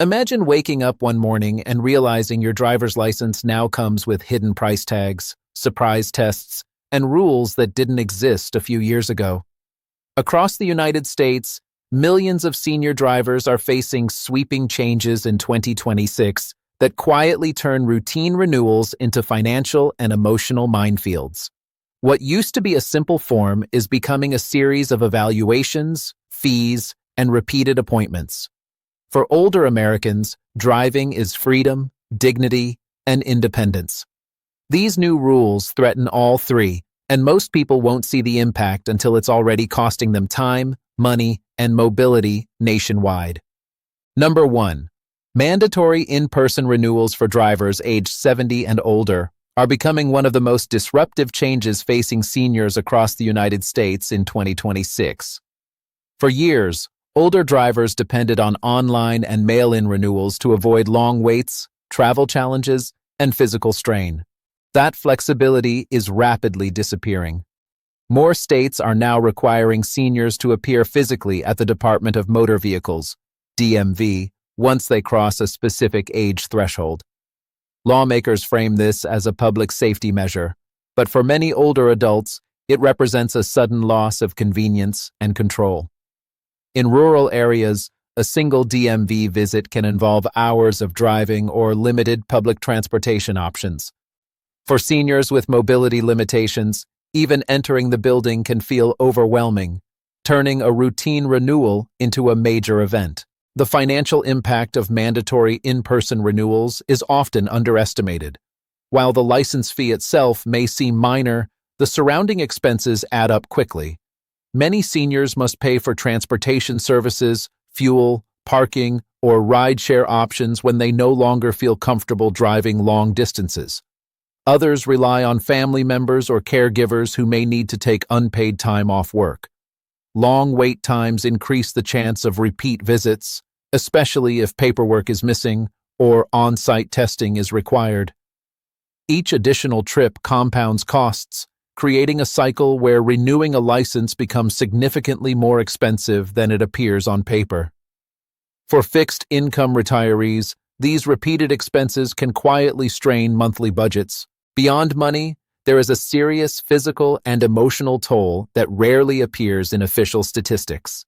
Imagine waking up one morning and realizing your driver's license now comes with hidden price tags, surprise tests, and rules that didn't exist a few years ago. Across the United States, millions of senior drivers are facing sweeping changes in 2026 that quietly turn routine renewals into financial and emotional minefields. What used to be a simple form is becoming a series of evaluations, fees, and repeated appointments. For older Americans, driving is freedom, dignity, and independence. These new rules threaten all three, and most people won't see the impact until it's already costing them time, money, and mobility nationwide. Number 1. Mandatory in-person renewals for drivers aged 70 and older are becoming one of the most disruptive changes facing seniors across the United States in 2026. For years, older drivers depended on online and mail-in renewals to avoid long waits, travel challenges, and physical strain. That flexibility is rapidly disappearing. More states are now requiring seniors to appear physically at the Department of Motor Vehicles, DMV, once they cross a specific age threshold. Lawmakers frame this as a public safety measure, but for many older adults, it represents a sudden loss of convenience and control. In rural areas, a single DMV visit can involve hours of driving or limited public transportation options. For seniors with mobility limitations, even entering the building can feel overwhelming, turning a routine renewal into a major event. The financial impact of mandatory in-person renewals is often underestimated. While the license fee itself may seem minor, the surrounding expenses add up quickly. Many seniors must pay for transportation services, fuel, parking, or rideshare options when they no longer feel comfortable driving long distances. Others rely on family members or caregivers who may need to take unpaid time off work. Long wait times increase the chance of repeat visits, especially if paperwork is missing or on-site testing is required. Each additional trip compounds costs, creating a cycle where renewing a license becomes significantly more expensive than it appears on paper. For fixed-income retirees, these repeated expenses can quietly strain monthly budgets. Beyond money, there is a serious physical and emotional toll that rarely appears in official statistics.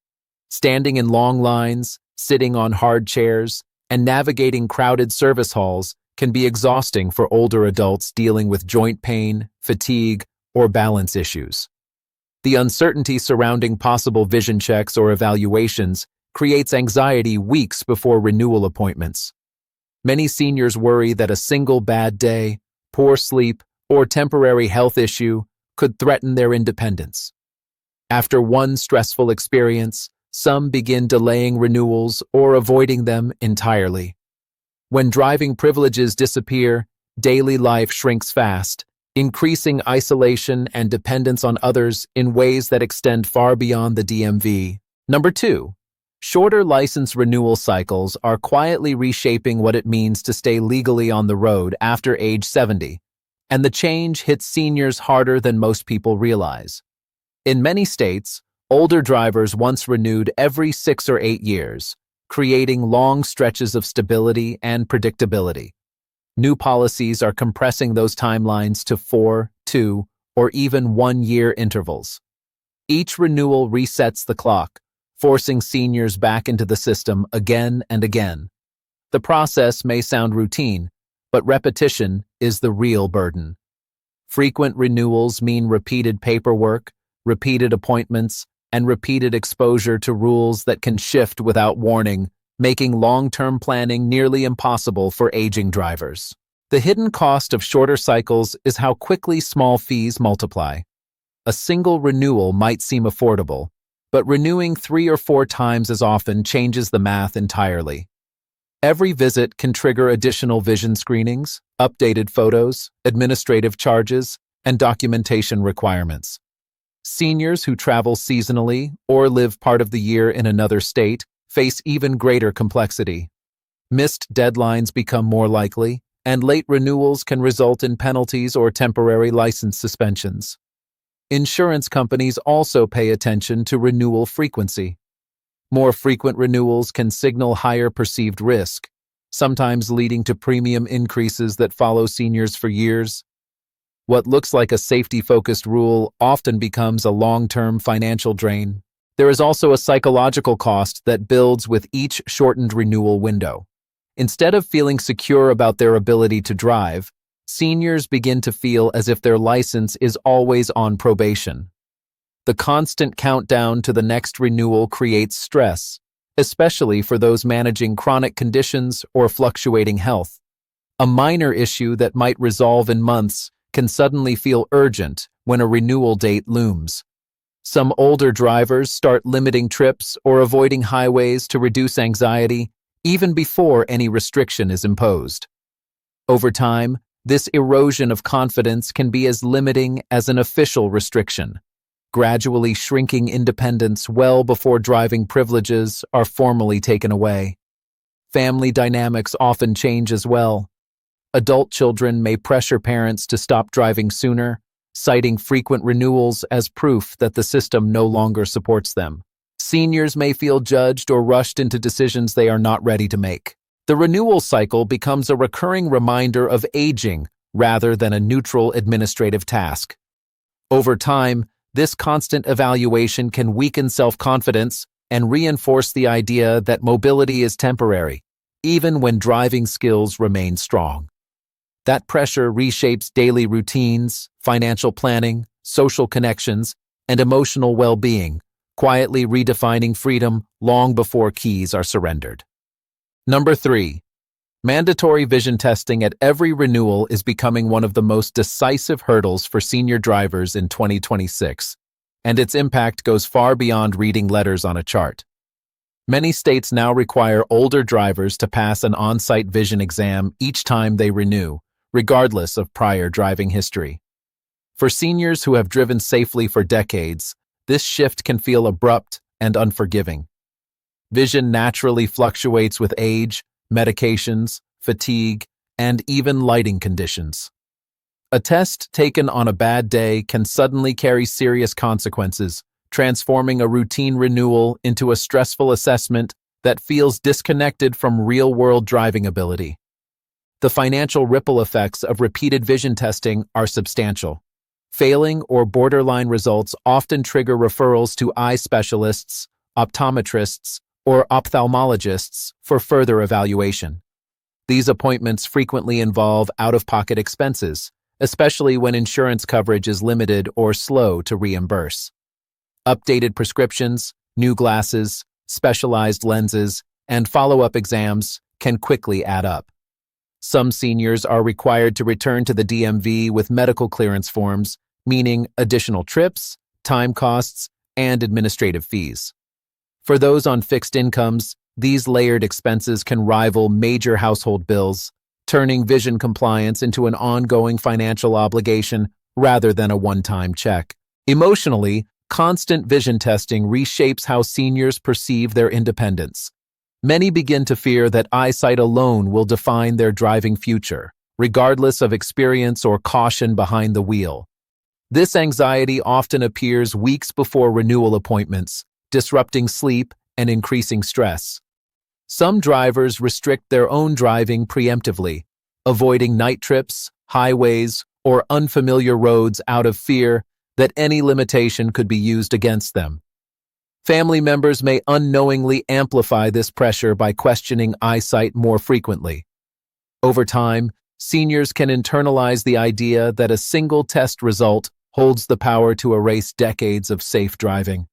Standing in long lines, sitting on hard chairs, and navigating crowded service halls can be exhausting for older adults dealing with joint pain, fatigue, or balance issues. The uncertainty surrounding possible vision checks or evaluations creates anxiety weeks before renewal appointments. Many seniors worry that a single bad day, poor sleep, or temporary health issue could threaten their independence. After one stressful experience, some begin delaying renewals or avoiding them entirely. When driving privileges disappear, daily life shrinks fast, increasing isolation and dependence on others in ways that extend far beyond the DMV. Number 2. Shorter license renewal cycles are quietly reshaping what it means to stay legally on the road after age 70, and the change hits seniors harder than most people realize. In many states, older drivers once renewed every 6 or 8 years, creating long stretches of stability and predictability. New policies are compressing those timelines to 4, 2, or even 1-year intervals. Each renewal resets the clock, forcing seniors back into the system again and again. The process may sound routine, but repetition is the real burden. Frequent renewals mean repeated paperwork, repeated appointments, and repeated exposure to rules that can shift without warning, making long-term planning nearly impossible for aging drivers. The hidden cost of shorter cycles is how quickly small fees multiply. A single renewal might seem affordable, but renewing 3 or 4 times as often changes the math entirely. Every visit can trigger additional vision screenings, updated photos, administrative charges, and documentation requirements. Seniors who travel seasonally or live part of the year in another state face even greater complexity. Missed deadlines become more likely, and late renewals can result in penalties or temporary license suspensions. Insurance companies also pay attention to renewal frequency. More frequent renewals can signal higher perceived risk, sometimes leading to premium increases that follow seniors for years. What looks like a safety-focused rule often becomes a long-term financial drain. There is also a psychological cost that builds with each shortened renewal window. Instead of feeling secure about their ability to drive, seniors begin to feel as if their license is always on probation. The constant countdown to the next renewal creates stress, especially for those managing chronic conditions or fluctuating health. A minor issue that might resolve in months can suddenly feel urgent when a renewal date looms. Some older drivers start limiting trips or avoiding highways to reduce anxiety, even before any restriction is imposed. Over time, this erosion of confidence can be as limiting as an official restriction, gradually shrinking independence well before driving privileges are formally taken away. Family dynamics often change as well. Adult children may pressure parents to stop driving sooner, citing frequent renewals as proof that the system no longer supports them. Seniors may feel judged or rushed into decisions they are not ready to make. The renewal cycle becomes a recurring reminder of aging rather than a neutral administrative task. Over time, this constant evaluation can weaken self-confidence and reinforce the idea that mobility is temporary, even when driving skills remain strong. That pressure reshapes daily routines, financial planning, social connections, and emotional well-being, quietly redefining freedom long before keys are surrendered. Number 3. Mandatory vision testing at every renewal is becoming one of the most decisive hurdles for senior drivers in 2026, and its impact goes far beyond reading letters on a chart. Many states now require older drivers to pass an on-site vision exam each time they renew, regardless of prior driving history. For seniors who have driven safely for decades, this shift can feel abrupt and unforgiving. Vision naturally fluctuates with age, medications, fatigue, and even lighting conditions. A test taken on a bad day can suddenly carry serious consequences, transforming a routine renewal into a stressful assessment that feels disconnected from real-world driving ability. The financial ripple effects of repeated vision testing are substantial. Failing or borderline results often trigger referrals to eye specialists, optometrists, or ophthalmologists for further evaluation. These appointments frequently involve out-of-pocket expenses, especially when insurance coverage is limited or slow to reimburse. Updated prescriptions, new glasses, specialized lenses, and follow-up exams can quickly add up. Some seniors are required to return to the DMV with medical clearance forms, meaning additional trips, time costs, and administrative fees. For those on fixed incomes, these layered expenses can rival major household bills, turning vision compliance into an ongoing financial obligation rather than a one-time check. Emotionally, constant vision testing reshapes how seniors perceive their independence. Many begin to fear that eyesight alone will define their driving future, regardless of experience or caution behind the wheel. This anxiety often appears weeks before renewal appointments, disrupting sleep and increasing stress. Some drivers restrict their own driving preemptively, avoiding night trips, highways, or unfamiliar roads out of fear that any limitation could be used against them. Family members may unknowingly amplify this pressure by questioning eyesight more frequently. Over time, seniors can internalize the idea that a single test result holds the power to erase decades of safe driving.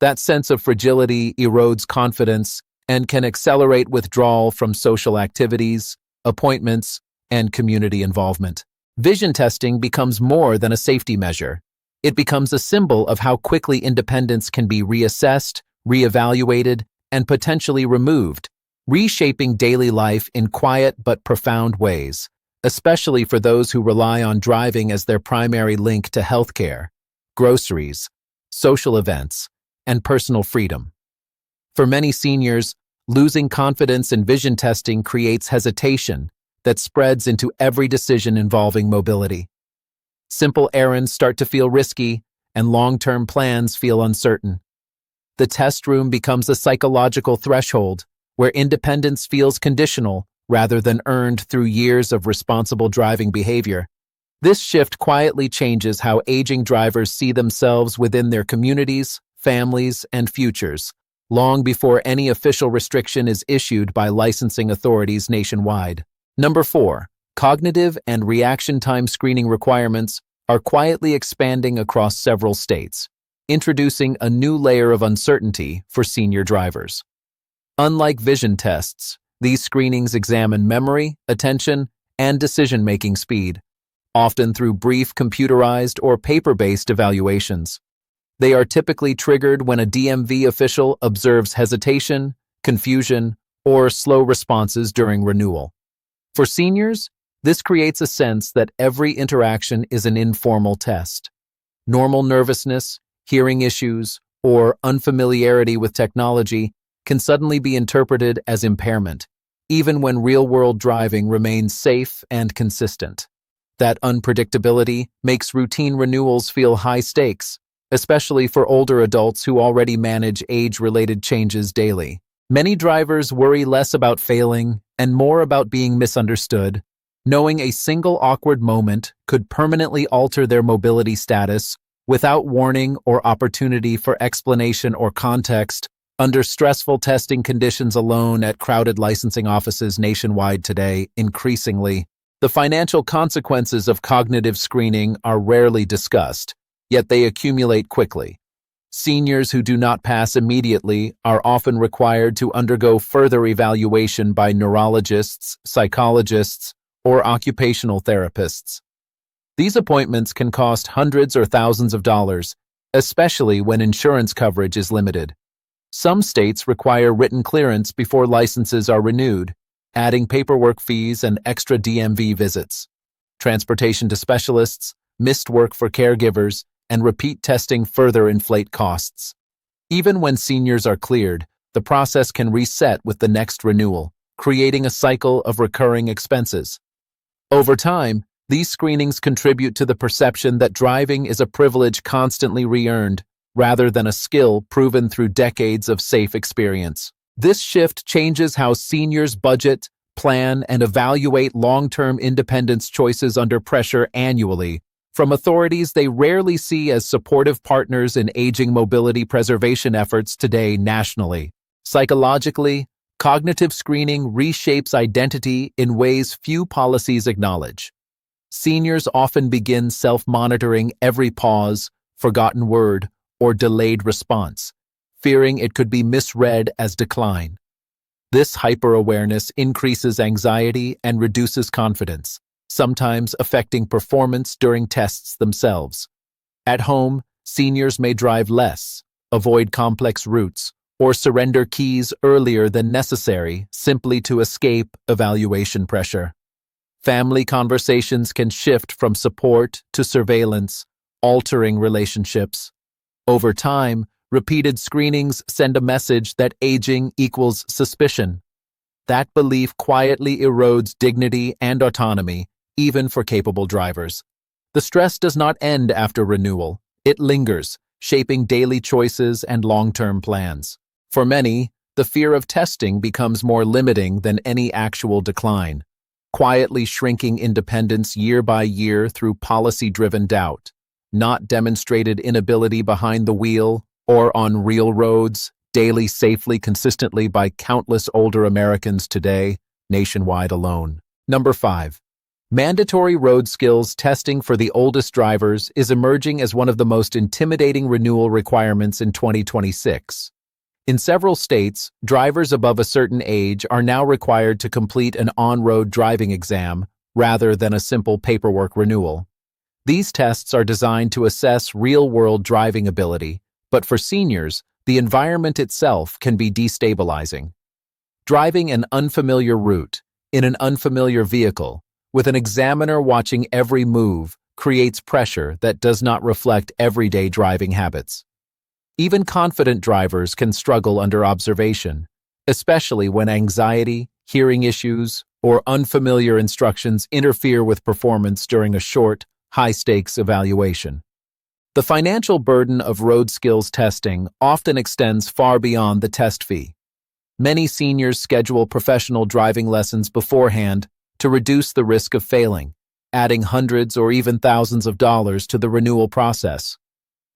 That sense of fragility erodes confidence and can accelerate withdrawal from social activities, appointments, and community involvement. Vision testing becomes more than a safety measure. It becomes a symbol of how quickly independence can be reassessed, reevaluated, and potentially removed, reshaping daily life in quiet but profound ways, especially for those who rely on driving as their primary link to healthcare, groceries, social events, and personal freedom. For many seniors, losing confidence in vision testing creates hesitation that spreads into every decision involving mobility. Simple errands start to feel risky, and long-term plans feel uncertain. The test room becomes a psychological threshold where independence feels conditional rather than earned through years of responsible driving behavior. This shift quietly changes how aging drivers see themselves within their communities, families, and futures, long before any official restriction is issued by licensing authorities nationwide. Number 4. Cognitive and reaction time screening requirements are quietly expanding across several states, introducing a new layer of uncertainty for senior drivers. Unlike vision tests, these screenings examine memory, attention, and decision-making speed, often through brief computerized or paper-based evaluations. They are typically triggered when a DMV official observes hesitation, confusion, or slow responses during renewal. For seniors, this creates a sense that every interaction is an informal test. Normal nervousness, hearing issues, or unfamiliarity with technology can suddenly be interpreted as impairment, even when real-world driving remains safe and consistent. That unpredictability makes routine renewals feel high stakes, especially for older adults who already manage age-related changes daily. Many drivers worry less about failing and more about being misunderstood, knowing a single awkward moment could permanently alter their mobility status without warning or opportunity for explanation or context. Under stressful testing conditions alone at crowded licensing offices nationwide today, increasingly, the financial consequences of cognitive screening are rarely discussed, yet they accumulate quickly. Seniors who do not pass immediately are often required to undergo further evaluation by neurologists, psychologists, or occupational therapists. These appointments can cost hundreds or thousands of dollars, especially when insurance coverage is limited. Some states require written clearance before licenses are renewed, adding paperwork fees and extra DMV visits. Transportation to specialists, missed work for caregivers, and repeat testing further inflate costs. Even when seniors are cleared, the process can reset with the next renewal, creating a cycle of recurring expenses. Over time, these screenings contribute to the perception that driving is a privilege constantly re-earned, rather than a skill proven through decades of safe experience. This shift changes how seniors budget, plan, and evaluate long-term independence choices under pressure annually, from authorities they rarely see as supportive partners in aging mobility preservation efforts today nationally. Psychologically, cognitive screening reshapes identity in ways few policies acknowledge. Seniors often begin self-monitoring every pause, forgotten word, or delayed response, fearing it could be misread as decline. This hyper-awareness increases anxiety and reduces confidence, sometimes affecting performance during tests themselves. At home, seniors may drive less, avoid complex routes, or surrender keys earlier than necessary simply to escape evaluation pressure. Family conversations can shift from support to surveillance, altering relationships. Over time, repeated screenings send a message that aging equals suspicion. That belief quietly erodes dignity and autonomy, even for capable drivers. The stress does not end after renewal. It lingers, shaping daily choices and long-term plans. For many, the fear of testing becomes more limiting than any actual decline, quietly shrinking independence year by year through policy-driven doubt. Not demonstrated inability behind the wheel or on real roads, daily safely consistently by countless older Americans today, nationwide alone. Number 5. Mandatory road skills testing for the oldest drivers is emerging as one of the most intimidating renewal requirements in 2026. In several states, drivers above a certain age are now required to complete an on-road driving exam rather than a simple paperwork renewal. These tests are designed to assess real-world driving ability, but for seniors, the environment itself can be destabilizing. Driving an unfamiliar route, in an unfamiliar vehicle, with an examiner watching every move, creates pressure that does not reflect everyday driving habits. Even confident drivers can struggle under observation, especially when anxiety, hearing issues, or unfamiliar instructions interfere with performance during a short, high-stakes evaluation. The financial burden of road skills testing often extends far beyond the test fee. Many seniors schedule professional driving lessons beforehand to reduce the risk of failing, adding hundreds or even thousands of dollars to the renewal process.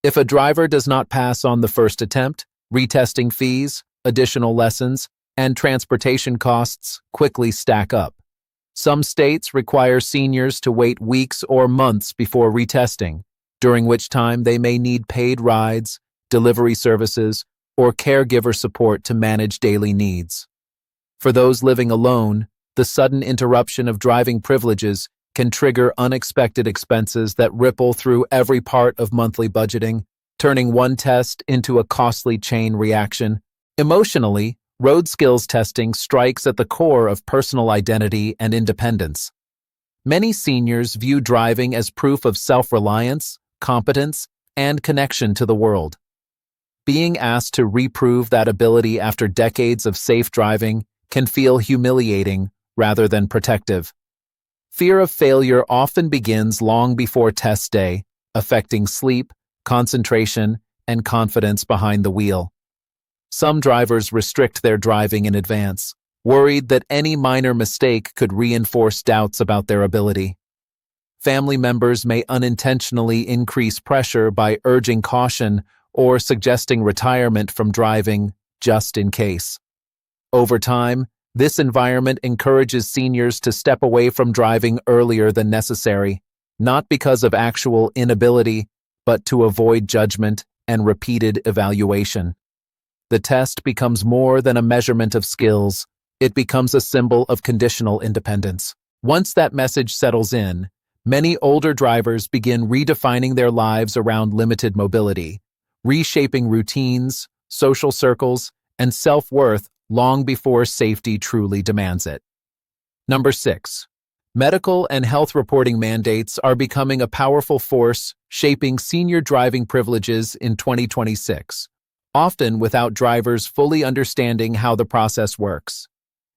If a driver does not pass on the first attempt, retesting fees, additional lessons, and transportation costs quickly stack up. Some states require seniors to wait weeks or months before retesting, during which time they may need paid rides, delivery services, or caregiver support to manage daily needs. For those living alone, the sudden interruption of driving privileges can trigger unexpected expenses that ripple through every part of monthly budgeting, turning one test into a costly chain reaction. Emotionally, road skills testing strikes at the core of personal identity and independence. Many seniors view driving as proof of self-reliance, competence, and connection to the world. Being asked to reprove that ability after decades of safe driving can feel humiliating rather than protective. Fear of failure often begins long before test day, affecting sleep, concentration, and confidence behind the wheel. Some drivers restrict their driving in advance, worried that any minor mistake could reinforce doubts about their ability. Family members may unintentionally increase pressure by urging caution or suggesting retirement from driving just in case. Over time, this environment encourages seniors to step away from driving earlier than necessary, not because of actual inability, but to avoid judgment and repeated evaluation. The test becomes more than a measurement of skills. It becomes a symbol of conditional independence. Once that message settles in, many older drivers begin redefining their lives around limited mobility, reshaping routines, social circles, and self-worth long before safety truly demands it. Number 6. Medical and health reporting mandates are becoming a powerful force shaping senior driving privileges in 2026, often without drivers fully understanding how the process works.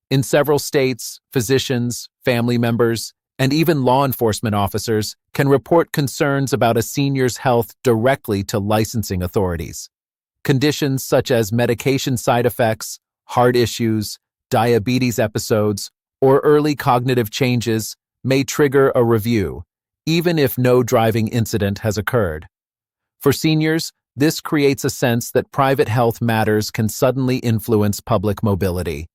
In several states, physicians, family members, and even law enforcement officers can report concerns about a senior's health directly to licensing authorities. Conditions such as medication side effects, heart issues, diabetes episodes, or early cognitive changes may trigger a review, even if no driving incident has occurred. For seniors, this creates a sense that private health matters can suddenly influence public mobility.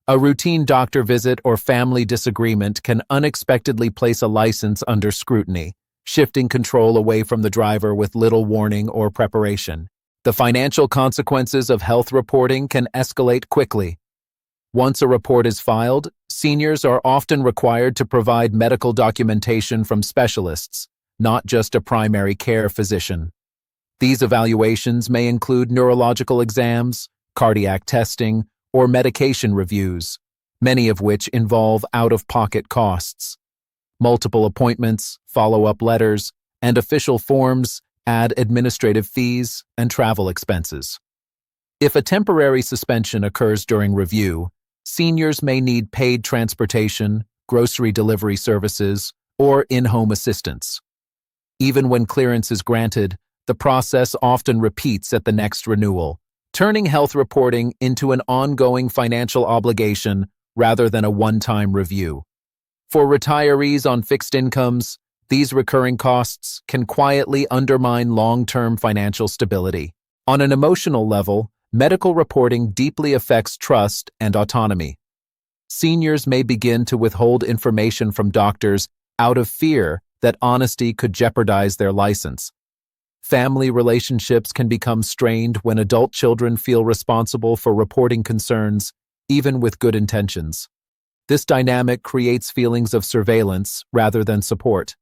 A routine doctor visit or family disagreement can unexpectedly place a license under scrutiny, shifting control away from the driver with little warning or preparation. The financial consequences of health reporting can escalate quickly. Once a report is filed, seniors are often required to provide medical documentation from specialists, not just a primary care physician. These evaluations may include neurological exams, cardiac testing, or medication reviews, many of which involve out-of-pocket costs. Multiple appointments, follow-up letters, and official forms add administrative fees and travel expenses. If a temporary suspension occurs during review, seniors may need paid transportation, grocery delivery services, or in-home assistance. Even when clearance is granted, the process often repeats at the next renewal, turning health reporting into an ongoing financial obligation rather than a one-time review. For retirees on fixed incomes, these recurring costs can quietly undermine long-term financial stability. On an emotional level, medical reporting deeply affects trust and autonomy. Seniors may begin to withhold information from doctors out of fear that honesty could jeopardize their license. Family relationships can become strained when adult children feel responsible for reporting concerns, even with good intentions. This dynamic creates feelings of surveillance rather than support.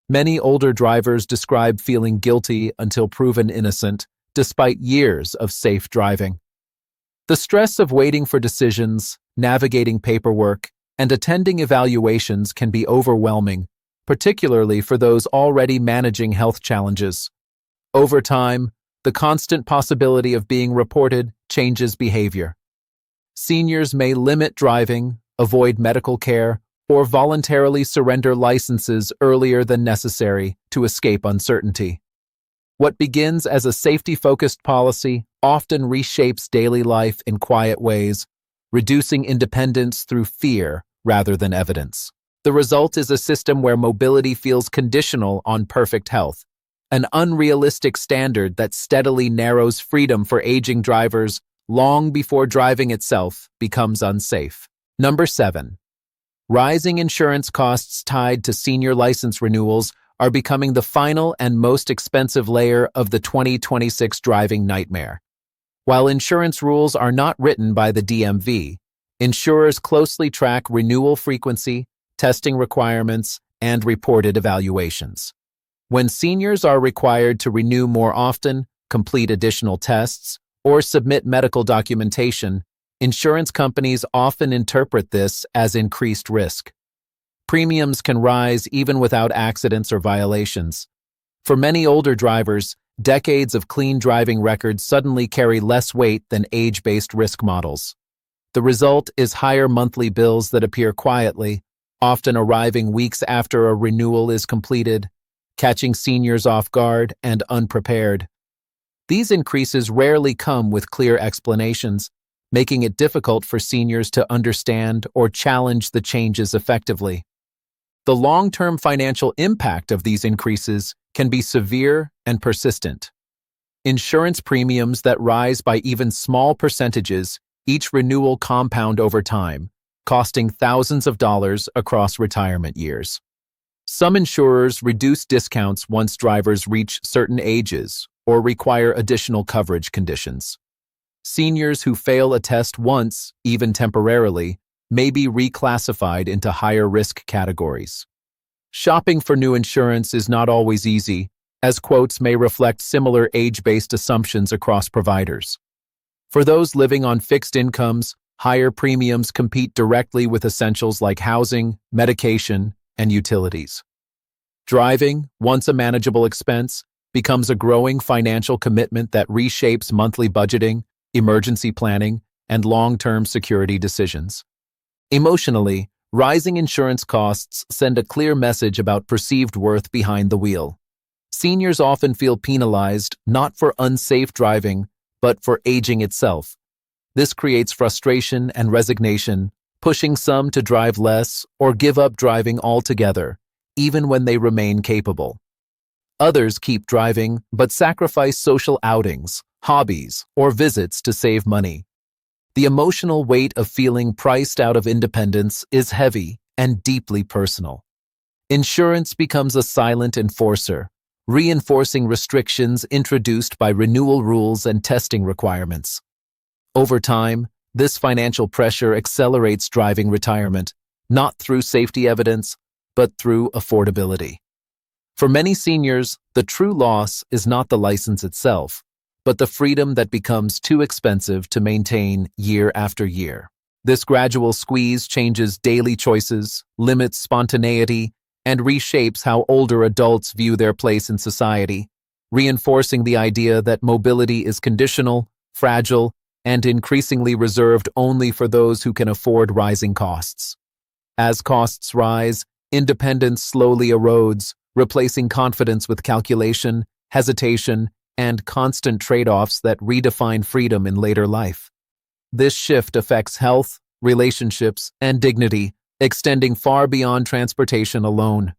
Many older drivers describe feeling guilty until proven innocent, despite years of safe driving. The stress of waiting for decisions, navigating paperwork, and attending evaluations can be overwhelming, particularly for those already managing health challenges. Over time, the constant possibility of being reported changes behavior. Seniors may limit driving, avoid medical care, or voluntarily surrender licenses earlier than necessary to escape uncertainty. What begins as a safety-focused policy often reshapes daily life in quiet ways, reducing independence through fear rather than evidence. The result is a system where mobility feels conditional on perfect health, an unrealistic standard that steadily narrows freedom for aging drivers long before driving itself becomes unsafe. Number 7. Rising insurance costs tied to senior license renewals are becoming the final and most expensive layer of the 2026 driving nightmare. While insurance rules are not written by the DMV, insurers closely track renewal frequency, testing requirements, and reported evaluations. When seniors are required to renew more often, complete additional tests, or submit medical documentation, insurance companies often interpret this as increased risk. Premiums can rise even without accidents or violations. For many older drivers, decades of clean driving records suddenly carry less weight than age-based risk models. The result is higher monthly bills that appear quietly, often arriving weeks after a renewal is completed, catching seniors off guard and unprepared. These increases rarely come with clear explanations, making it difficult for seniors to understand or challenge the changes effectively. The long-term financial impact of these increases can be severe and persistent. Insurance premiums that rise by even small percentages each renewal compound over time, costing thousands of dollars across retirement years. Some insurers reduce discounts once drivers reach certain ages or require additional coverage conditions. Seniors who fail a test once, even temporarily, may be reclassified into higher risk categories. Shopping for new insurance is not always easy, as quotes may reflect similar age-based assumptions across providers. For those living on fixed incomes, higher premiums compete directly with essentials like housing, medication, and utilities. Driving, once a manageable expense, becomes a growing financial commitment that reshapes monthly budgeting, emergency planning, and long-term security decisions. Emotionally, rising insurance costs send a clear message about perceived worth behind the wheel. Seniors often feel penalized not for unsafe driving, but for aging itself. This creates frustration and resignation, pushing some to drive less or give up driving altogether, even when they remain capable. Others keep driving but sacrifice social outings, hobbies, or visits to save money. The emotional weight of feeling priced out of independence is heavy and deeply personal. Insurance becomes a silent enforcer, reinforcing restrictions introduced by renewal rules and testing requirements. Over time, this financial pressure accelerates driving retirement, not through safety evidence, but through affordability. For many seniors, the true loss is not the license itself, but the freedom that becomes too expensive to maintain year after year. This gradual squeeze changes daily choices, limits spontaneity, and reshapes how older adults view their place in society, reinforcing the idea that mobility is conditional, fragile, and increasingly reserved only for those who can afford rising costs. As costs rise, independence slowly erodes, replacing confidence with calculation, hesitation, and constant trade-offs that redefine freedom in later life. This shift affects health, relationships, and dignity, extending far beyond transportation alone.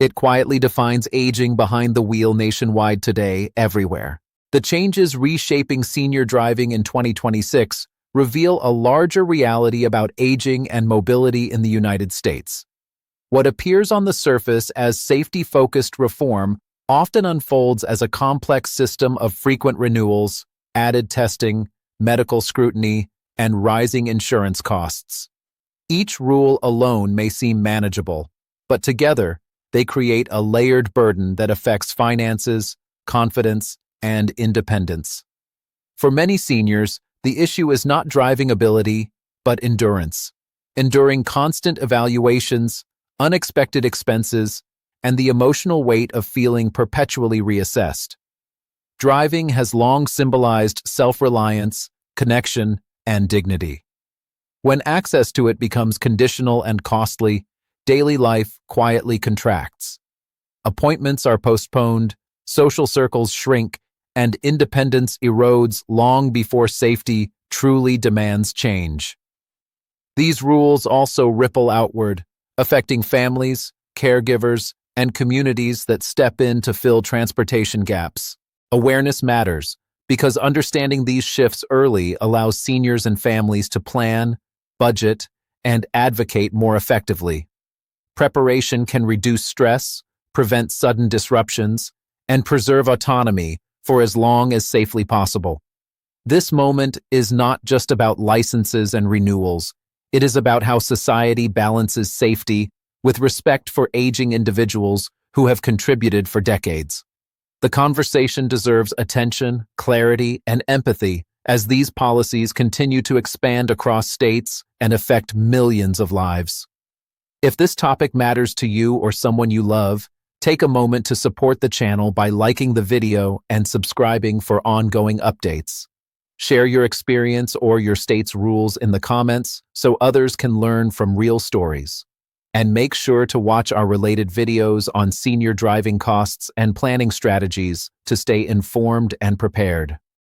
It quietly defines aging behind the wheel nationwide today, everywhere. The changes reshaping senior driving in 2026 reveal a larger reality about aging and mobility in the United States. What appears on the surface as safety-focused reform often unfolds as a complex system of frequent renewals, added testing, medical scrutiny, and rising insurance costs. Each rule alone may seem manageable, but together, they create a layered burden that affects finances, confidence, and independence. For many seniors, the issue is not driving ability, but endurance. Enduring constant evaluations, unexpected expenses, and the emotional weight of feeling perpetually reassessed. Driving has long symbolized self-reliance, connection, and dignity. When access to it becomes conditional and costly, daily life quietly contracts. Appointments are postponed, social circles shrink, and independence erodes long before safety truly demands change. These rules also ripple outward, affecting families, caregivers, and communities that step in to fill transportation gaps. Awareness matters, because understanding these shifts early allows seniors and families to plan, budget, and advocate more effectively. Preparation can reduce stress, prevent sudden disruptions, and preserve autonomy for as long as safely possible. This moment is not just about licenses and renewals. It is about how society balances safety with respect for aging individuals who have contributed for decades. The conversation deserves attention, clarity, and empathy as these policies continue to expand across states and affect millions of lives. If this topic matters to you or someone you love, take a moment to support the channel by liking the video and subscribing for ongoing updates. Share your experience or your state's rules in the comments so others can learn from real stories. And make sure to watch our related videos on senior driving costs and planning strategies to stay informed and prepared.